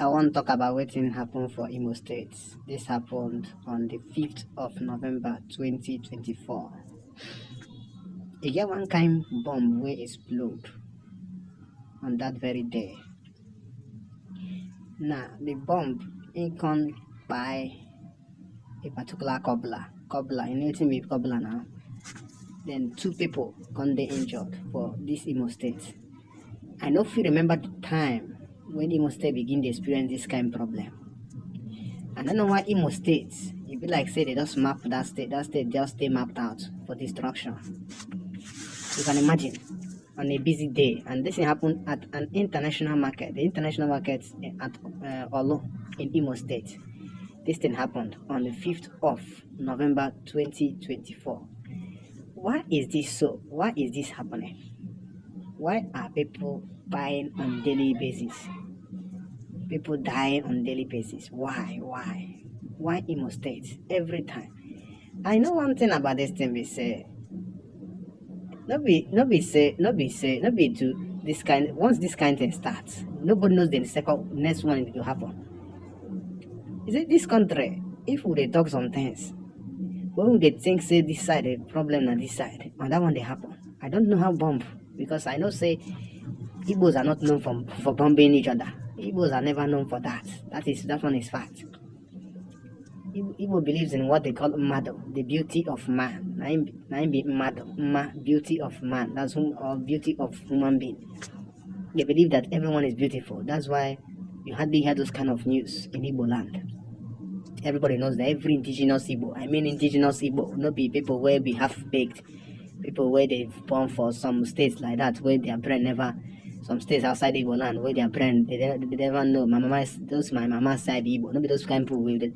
I want to talk about what happened for Imo State. This happened on the 5th of November 2024. E get one kind bomb wey explode on that very day. Now the bomb come by a particular cobbler. You know wetin be cobbler now? Then 2 people come dey injured for this Imo State. I no fit remember the time when Imo State begin to experience this kind of problem. I don't know why Imo State, e be like say they just map that state just stay mapped out for destruction. You can imagine, on a busy day, and this happened at an international market, the international market at Olo in Imo State. This thing happened on the 5th of November 2024. Why is this so? Why is this happening? Why are people dying on daily basis? People dying on daily basis. Why? Why Imo State? Every time. I know one thing about this thing be say, no be to this kind. Once this kind thing starts, nobody knows the next one it will happen. Is it this country? If we talk some things, when they think say this side the problem on this side, and that one they happen. I don't know how bomb, because I know say Igbos are not known for bombing each other. Igbos are never known for that. That one is fact. Igbo believes in what they call mado, the beauty of man. Naim be mado, beauty of man. That's or beauty of human being. They believe that everyone is beautiful. That's why you hardly hear those kind of news in Igbo land. Everybody knows that every indigenous Igbo, indigenous Igbo, not be people where be half baked, people where they've born for some states like that, where their brain never. Some states outside Igbo land where their brain they never know. My mama's side Igbo. No be those kind of people with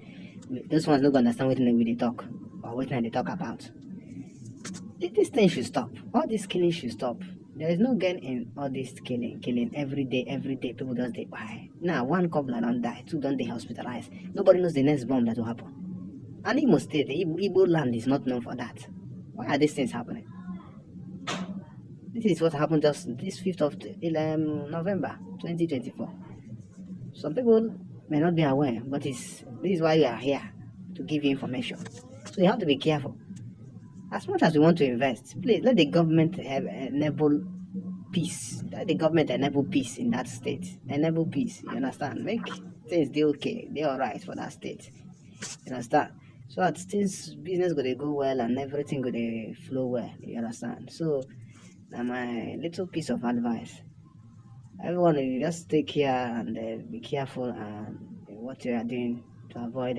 those ones don't understand what they talk or what they talk about. This thing should stop. All this killing should stop. There is no gain in all this killing every day. People just they buy. Now one cobbler don't die, 2 don't they hospitalized. Nobody knows the next bomb that will happen. And Imo State, the Igbo land is not known for that. Why are these things happening? This is what happened just this 5th of November 2024. Some people may not be aware, but this is why we are here, to give you information. So you have to be careful. As much as we want to invest, please let the government enable peace. Let the government enable peace in that state. Enable peace, you understand? Make things they okay, they alright for that state. You understand? So that things business gonna go well and everything gonna flow well. You understand? So my little piece of advice: everyone, you just take care and be careful and what you are doing to avoid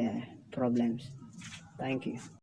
problems. Thank you.